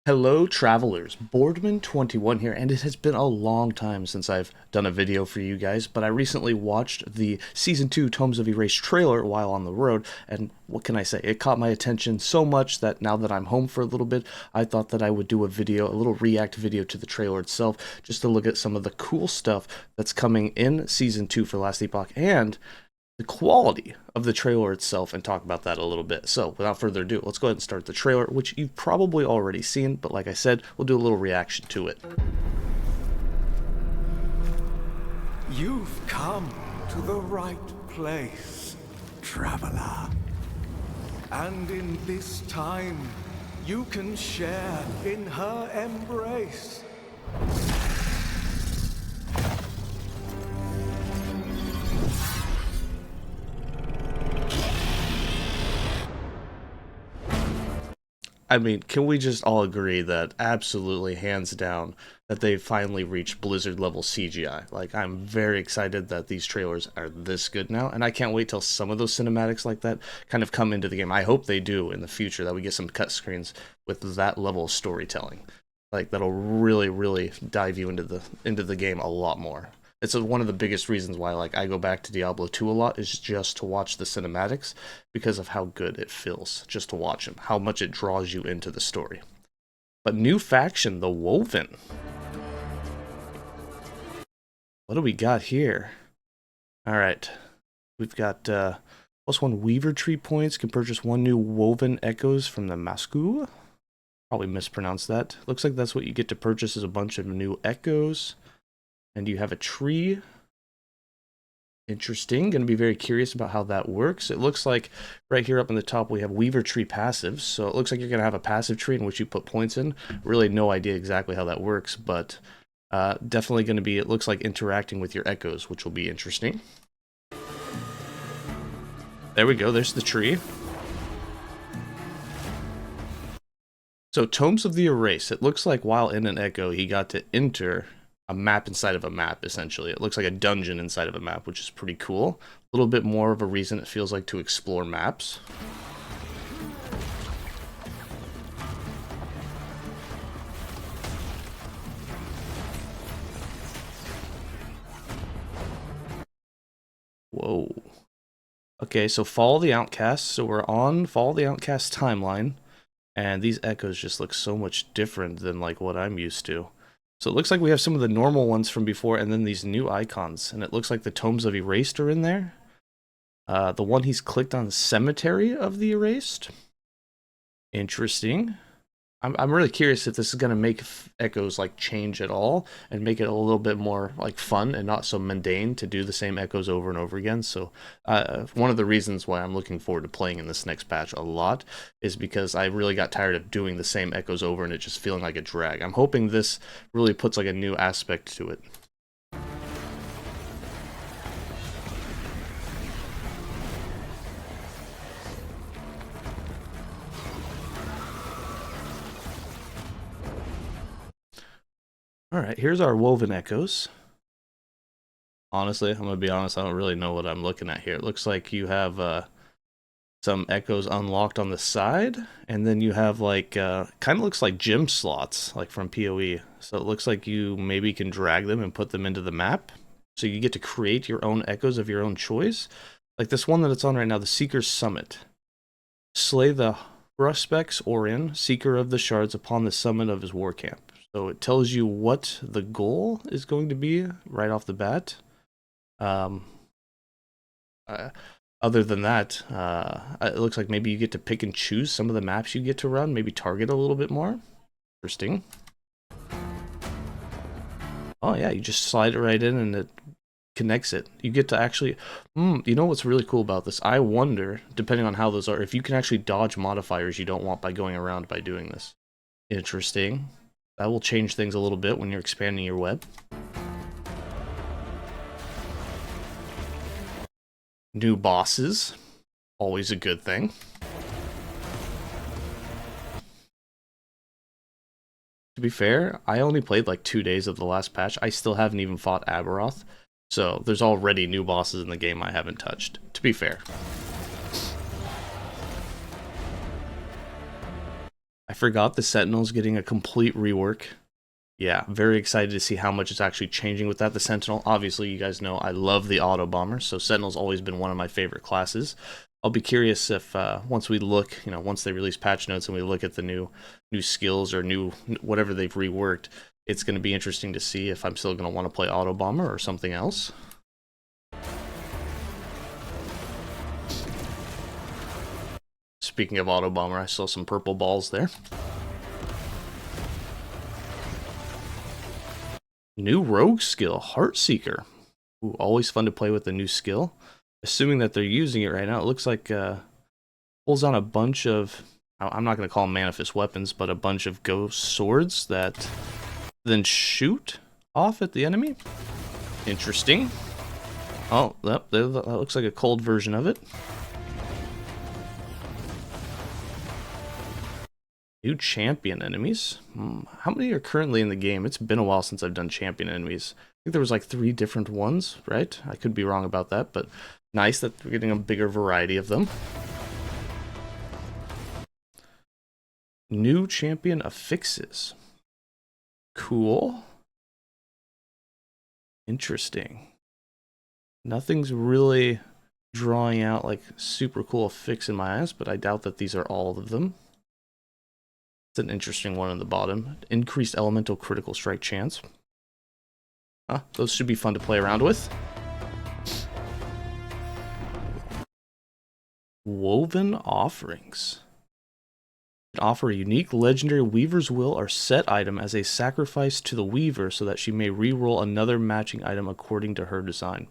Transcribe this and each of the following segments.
Hello travelers, Boardman21 here, and it has been a long time since I've done a video for you guys, but I recently watched the Season 2 Tomes of Erased trailer while on the road, and what can I say, it caught my attention so much that now that I'm home for a little bit, I thought that I would do a video, a little react video to the trailer itself, just to look at some of the cool stuff that's coming in Season 2 for Last Epoch, and the quality of the trailer itself and talk about that a little bit. So without further ado, let's go ahead and start the trailer, which you've probably already seen, but like I said, we'll do a little reaction to it. You've come to the right place, traveler. And in this time, you can share in her embrace. I mean, can we just all agree that absolutely, hands down, that they finally reached Blizzard level CGI? Like, I'm very excited that these trailers are this good now, and I can't wait till some of those cinematics like that kind of come into the game. I hope they do in the future, that we get some cut screens with that level of storytelling. Like, that'll really, really dive you into the game a lot more. It's one of the biggest reasons why I go back to Diablo 2 a lot, is just to watch the cinematics because of how good it feels just to watch them, how much it draws you into the story. But new faction, the Woven. What do we got here? Alright, we've got +1 Weaver Tree points, can purchase 1 new Woven Echoes from the Masku. Probably mispronounced that. Looks like that's what you get to purchase, is a bunch of new Echoes. And you have a tree. Interesting. Going to be very curious about how that works. It looks like right here up in the top we have Weaver Tree passives. So it looks like you're going to have a passive tree in which you put points in. Really no idea exactly how that works, but definitely going to be, it looks like, interacting with your echoes, which will be interesting. There we go. There's the tree. So Tomes of the Erase. It looks like while in an echo, he got to enter a map inside of a map, essentially. It looks like a dungeon inside of a map, which is pretty cool. A little bit more of a reason, it feels like, to explore maps. Whoa. Okay, so Follow the Outcast. So we're on Follow the Outcast timeline, and these echoes just look so much different than what I'm used to. So it looks like we have some of the normal ones from before, and then these new icons. And it looks like the Tomes of Erased are in there. The one he's clicked on, Cemetery of the Erased. Interesting. I'm really curious if this is going to make echoes change at all and make it a little bit more fun and not so mundane to do the same echoes over and over again. So one of the reasons why I'm looking forward to playing in this next patch a lot is because I really got tired of doing the same echoes over and it just feeling like a drag. I'm hoping this really puts a new aspect to it. Alright, here's our Woven Echoes. Honestly, I'm going to be honest, I don't really know what I'm looking at here. It looks like you have some echoes unlocked on the side, and then you have kind of looks like gym slots, from PoE. So it looks like you maybe can drag them and put them into the map. So you get to create your own echoes of your own choice. Like this one that it's on right now, the Seeker's Summit. Slay the Respecs Orin, Seeker of the Shards, upon the summit of his war camp. So it tells you what the goal is going to be right off the bat. Other than that, it looks like maybe you get to pick and choose some of the maps you get to run, maybe target a little bit more. Interesting. Oh yeah, you just slide it right in and it connects it. You get to actually, you know what's really cool about this? I wonder, depending on how those are, if you can actually dodge modifiers you don't want by going around by doing this. Interesting. That will change things a little bit when you're expanding your web. New bosses, always a good thing. To be fair, I only played 2 days of the last patch. I still haven't even fought Aberoth. So there's already new bosses in the game I haven't touched, to be fair. I forgot the Sentinel's getting a complete rework. Yeah, very excited to see how much it's actually changing with that. The Sentinel, obviously, you guys know I love the auto bomber, so Sentinel's always been one of my favorite classes. I'll be curious if once we look, once they release patch notes and we look at the new skills or new whatever they've reworked, it's going to be interesting to see if I'm still going to want to play auto bomber or something else. Speaking of auto bomber, I saw some purple balls there. New rogue skill, Heart Seeker. Ooh, always fun to play with a new skill. Assuming that they're using it right now, it looks like pulls on a bunch of, I'm not going to call them manifest weapons, but a bunch of ghost swords that then shoot off at the enemy. Interesting. Oh, that looks like a cold version of it. New champion enemies. How many are currently in the game? It's been a while since I've done champion enemies. I think there was like 3 different ones, right? I could be wrong about that, but nice that we're getting a bigger variety of them. New champion affixes. Cool. Interesting. Nothing's really drawing out like super cool affix in my eyes, but I doubt that these are all of them. It's an interesting one on the bottom. Increased elemental critical strike chance. Those should be fun to play around with. Woven offerings. Offer a unique legendary Weaver's Will or set item as a sacrifice to the Weaver so that she may reroll another matching item according to her design.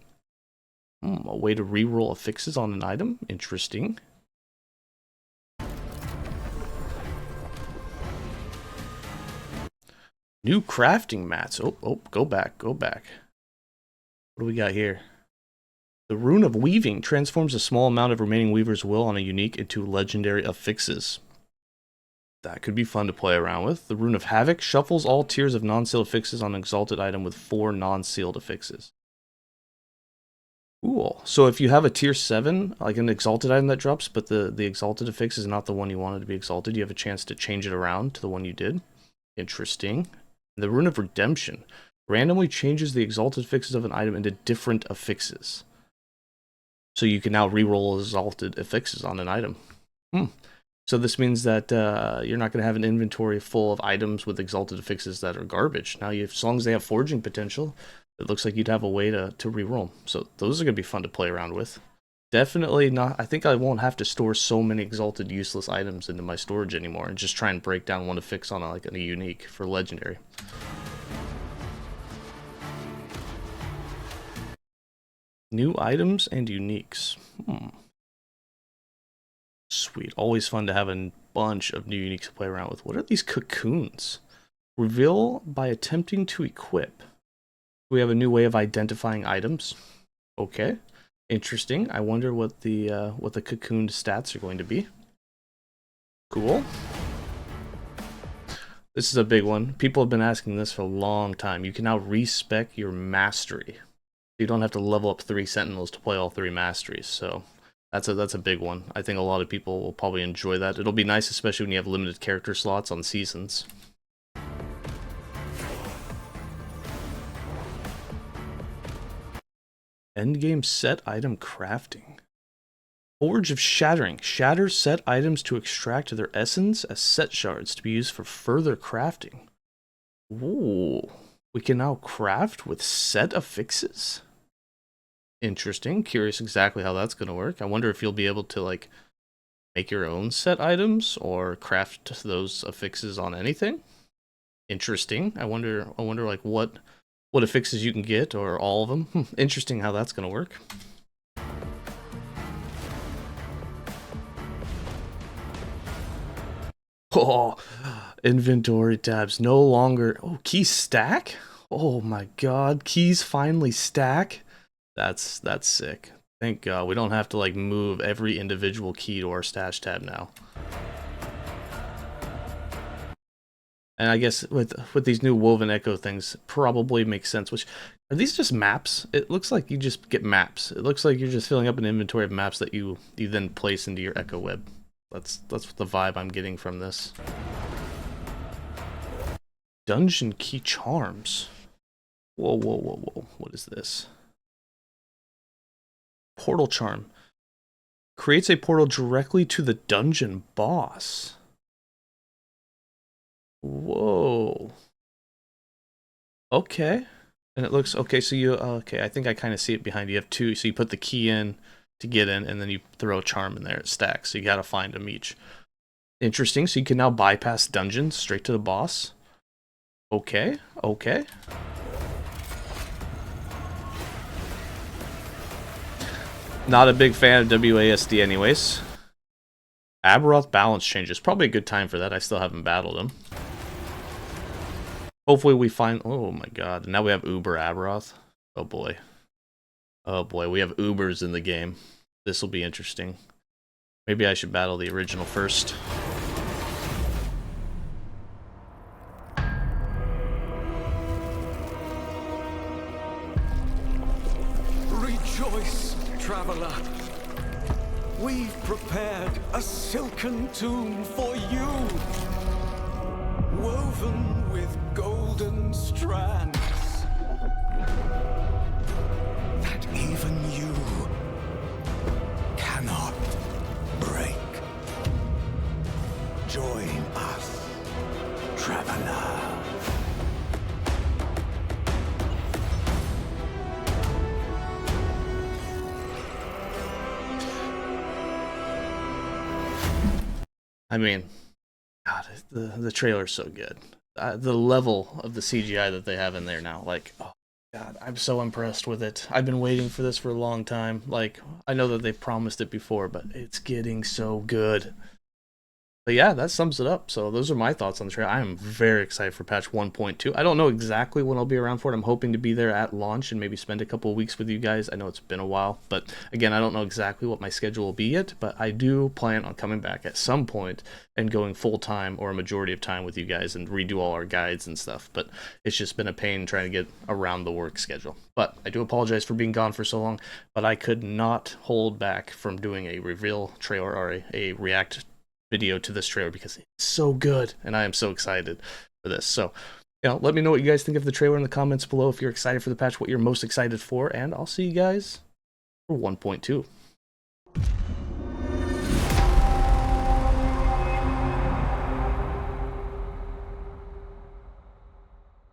A way to reroll affixes on an item? Interesting. New crafting mats. Oh, go back. What do we got here? The Rune of Weaving transforms a small amount of remaining Weaver's Will on a unique into legendary affixes. That could be fun to play around with. The Rune of Havoc shuffles all tiers of non-sealed affixes on an exalted item with 4 non-sealed affixes. Cool. So if you have a tier 7, like an exalted item that drops, but the exalted affix is not the one you wanted to be exalted, you have a chance to change it around to the one you did. Interesting. The Rune of Redemption randomly changes the exalted affixes of an item into different affixes. So you can now reroll exalted affixes on an item. So this means that you're not going to have an inventory full of items with exalted affixes that are garbage. Now, as long as they have forging potential, it looks like you'd have a way to reroll. So those are going to be fun to play around with. Definitely not. I think I won't have to store so many exalted useless items into my storage anymore and just try and break down one affix on a unique for legendary. New items and uniques. Sweet. Always fun to have a bunch of new uniques to play around with. What are these cocoons? Reveal by attempting to equip. We have a new way of identifying items. Okay. Interesting. I wonder what the cocooned stats are going to be. Cool. This is a big one. People have been asking this for a long time. You can now respec your mastery. You don't have to level up 3 sentinels to play all 3 masteries. So that's a big one. I think a lot of people will probably enjoy that. It'll be nice, especially when you have limited character slots on seasons. Endgame set item crafting. Forge of Shattering. Shatter set items to extract their essence as set shards to be used for further crafting. Ooh. We can now craft with set affixes. Interesting. Curious exactly how that's going to work. I wonder if you'll be able to like make your own set items or craft those affixes on anything. Interesting. I wonder like what affixes you can get, or all of them. Interesting how that's going to work. Oh, inventory tabs no longer. Oh, keys stack? Oh my god, keys finally stack? That's sick. Thank god we don't have to like move every individual key to our stash tab now. And I guess with these new woven echo things, probably makes sense. Which, are these just maps? It looks like you just get maps. It looks like you're just filling up an inventory of maps that you then place into your echo web. That's the vibe I'm getting from this. Dungeon key charms. Whoa, whoa, whoa, whoa. What is this? Portal charm. Creates a portal directly to the dungeon boss. Whoa. Okay. And it looks okay. So you okay? I think I kind of see it behind you. You have two. So you put the key in to get in, and then you throw a charm in there. It stacks. So you got to find them each. Interesting. So you can now bypass dungeons straight to the boss. Okay. Okay. Not a big fan of WASD, anyways. Aberoth balance changes. Probably a good time for that. I still haven't battled him. Hopefully we find... Oh my god. Now we have Uber Aberoth. Oh boy. Oh boy. We have Ubers in the game. This will be interesting. Maybe I should battle the original first. Rejoice, traveler. We've prepared a silken tomb for you, woven with golden strands that even you cannot break. Join us, traveler. I mean, God, the trailer's so good. The level of the CGI that they have in there now, like, oh God, I'm so impressed with it. I've been waiting for this for a long time. Like, I know that they've promised it before, but it's getting so good. But yeah, that sums it up. So those are my thoughts on the trailer. I am very excited for patch 1.2. I don't know exactly when I'll be around for it. I'm hoping to be there at launch and maybe spend a couple of weeks with you guys. I know it's been a while, but again, I don't know exactly what my schedule will be yet, but I do plan on coming back at some point and going full-time or a majority of time with you guys and redo all our guides and stuff. But it's just been a pain trying to get around the work schedule. But I do apologize for being gone for so long, but I could not hold back from doing a reveal trailer or a react video to this trailer because it's so good and I am so excited for this. So, let me know what you guys think of the trailer in the comments below if you're excited for the patch, what you're most excited for, and I'll see you guys for 1.2.